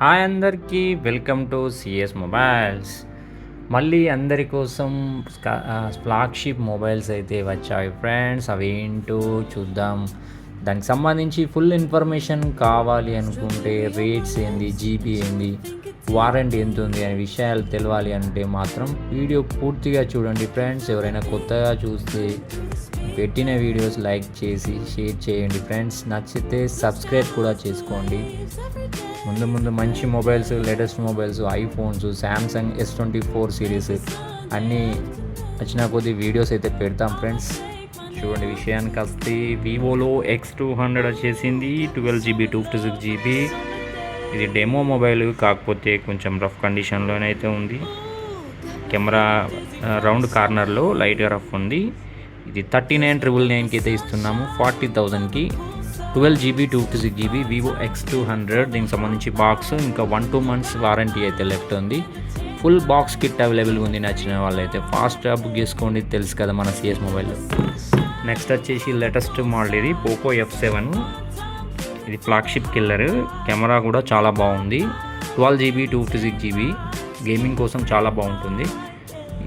Hi అందరికీ welcome to CS mobiles. మళ్ళీ అందరి కోసం ఫ్లాగ్షిప్ మొబైల్స్ అయితే వచ్చాయి ఫ్రెండ్స్. అవి ఏంటో చూద్దాం. దానికి సంబంధించి ఫుల్ ఇన్ఫర్మేషన్ కావాలి అనుకుంటే రేట్స్ ఏంది, జీబీ ఏంది, వారంటీ ఎంత ఉంది అనే విషయాలు తెలవాలి అంటే మాత్రం వీడియో పూర్తిగా చూడండి ఫ్రెండ్స్. ఎవరైనా కొత్తగా చూస్తే పెట్టిన వీడియోస్ లైక్ చేసి షేర్ చేయండి ఫ్రెండ్స్. నచ్చితే సబ్స్క్రైబ్ కూడా చేసుకోండి. ముందు మంచి mobiles, latest mobiles, iPhones, Samsung S24 series అన్నీ వచ్చిన కొద్ది వీడియోస్ అయితే పెడతాం ఫ్రెండ్స్. చూడండి, విషయానికి వస్తే వివోలో X200 వచ్చేసింది. 12GB 256GB. ఇది డెమో మొబైల్, కాకపోతే కొంచెం రఫ్ కండిషన్లోనైతే ఉంది. కెమెరా రౌండ్ కార్నర్లో లైట్గా రఫ్ ఉంది. ఇది 39,999కి అయితే ఇస్తున్నాము, 40,000కి. 12GB 256GB Vivo X200. దీనికి సంబంధించి బాక్స్ ఇంకా 1-2 months వారంటీ అయితే లెఫ్ట్ ఉంది. ఫుల్ బాక్స్ కిట్ అవైలబుల్గా ఉంది. నచ్చిన వాళ్ళైతే ఫాస్ట్గా బుక్ చేసుకోండి. తెలుసు కదా మన సిఎస్ మొబైల్. నెక్స్ట్ వచ్చేసి లేటెస్ట్ మోడల్ ఇది పోకో F7. ఇది ఫ్లాగ్షిప్ కిల్లర్. కెమెరా కూడా చాలా బాగుంది. 12GB 256GB. గేమింగ్ కోసం చాలా బాగుంటుంది.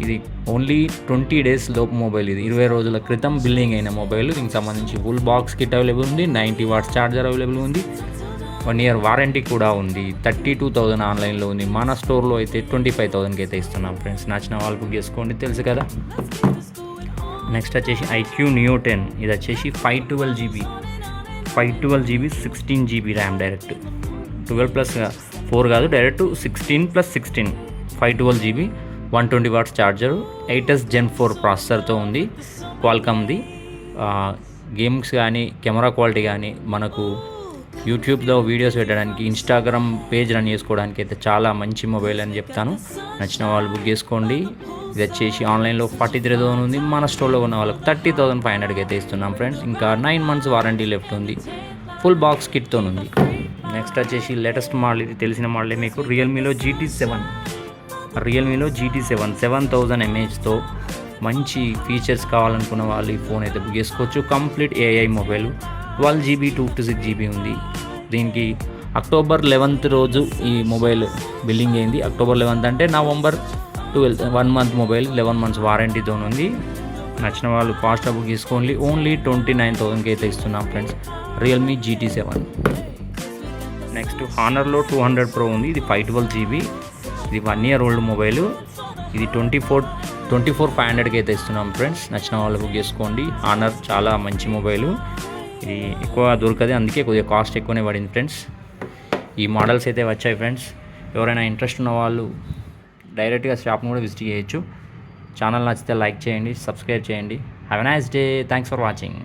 ఇది ఓన్లీ 20 days లోపు మొబైల్. ఇది 20 రోజుల క్రితం బిల్డింగ్ అయిన మొబైల్. దీనికి సంబంధించి ఫుల్ బాక్స్ కిట్ అవైలబుల్ ఉంది. 90 watts ఛార్జర్ అవైలబుల్ ఉంది. 1 year వారంటీ కూడా ఉంది. 32,000 ఆన్లైన్లో ఉంది. మన స్టోర్లో అయితే 25,000కి అయితే ఇస్తున్నాం ఫ్రెండ్స్. నచ్చిన వాళ్ళు బుక్ చేసుకోండి, తెలుసు కదా. నెక్స్ట్ వచ్చేసి IQ Neo 10. ఇది వచ్చేసి 512GB 16GB ర్యామ్. డైరెక్ట్ 12+4 కాదు, direct 16+16 512GB 120 watts charger. 8s Gen 4 ప్రాసెసర్తో ఉంది. క్వాల్కామ్ది. గేమ్స్ కానీ, కెమెరా క్వాలిటీ కానీ, మనకు యూట్యూబ్లో వీడియోస్ పెట్టడానికి, ఇన్స్టాగ్రామ్ పేజ్ రన్ చేసుకోవడానికి అయితే చాలా మంచి మొబైల్ అని చెప్తాను. నచ్చిన వాళ్ళు బుక్ చేసుకోండి. ఇది వచ్చేసి ఆన్లైన్లో 43,000 ఉంది. మన స్టోర్లో ఉన్న వాళ్ళకి 30,500కి అయితే ఇస్తున్నాం ఫ్రెండ్స్. ఇంకా 9 months వారంటీ లెఫ్ట్ ఉంది. ఫుల్ బాక్స్ కిట్తో ఉంది. నెక్స్ట్ వచ్చేసి లేటెస్ట్ మోడల్. ఇది తెలిసిన మోడలే మీకు. రియల్మీలో GT7. 7000 mAhతో మంచి ఫీచర్స్ కావాలనుకున్న వాళ్ళు ఈ ఫోన్ అయితే బుక్ చేసుకోవచ్చు. Complete AI mobile. 12GB 256GB ఉంది. దీనికి October 11th రోజు ఈ మొబైల్ బిల్లింగ్ అయింది. October 11th అంటే November 12th 1 month mobile. 11 months వారంటీతో ఉంది. నచ్చిన వాళ్ళు ఫాస్ట్గా బుక్ చేసుకోండి. ఓన్లీ 29,000కి అయితే ఇస్తున్నాం ఫ్రెండ్స్. Realme GT7. నెక్స్ట్ హానర్లో 200 Pro ఉంది. ఇది 512GB. ఇది 1 year old మొబైల్. ఇది 24,500కి అయితే ఇస్తున్నాం ఫ్రెండ్స్. నచ్చిన వాళ్ళు బుక్ చేసుకోండి. హానర్ చాలా మంచి మొబైల్. ఇది ఎక్కువ దొరకదు, అందుకే కొద్దిగా కాస్ట్ ఎక్కువనే పడింది ఫ్రెండ్స్. ఈ మోడల్స్ అయితే వచ్చాయి ఫ్రెండ్స్. ఎవరైనా ఇంట్రెస్ట్ ఉన్న వాళ్ళు డైరెక్ట్గా షాప్ని కూడా విజిట్ చేయొచ్చు. ఛానల్ నచ్చితే లైక్ చేయండి, సబ్స్క్రైబ్ చేయండి. Have a nice day. Thanks for watching.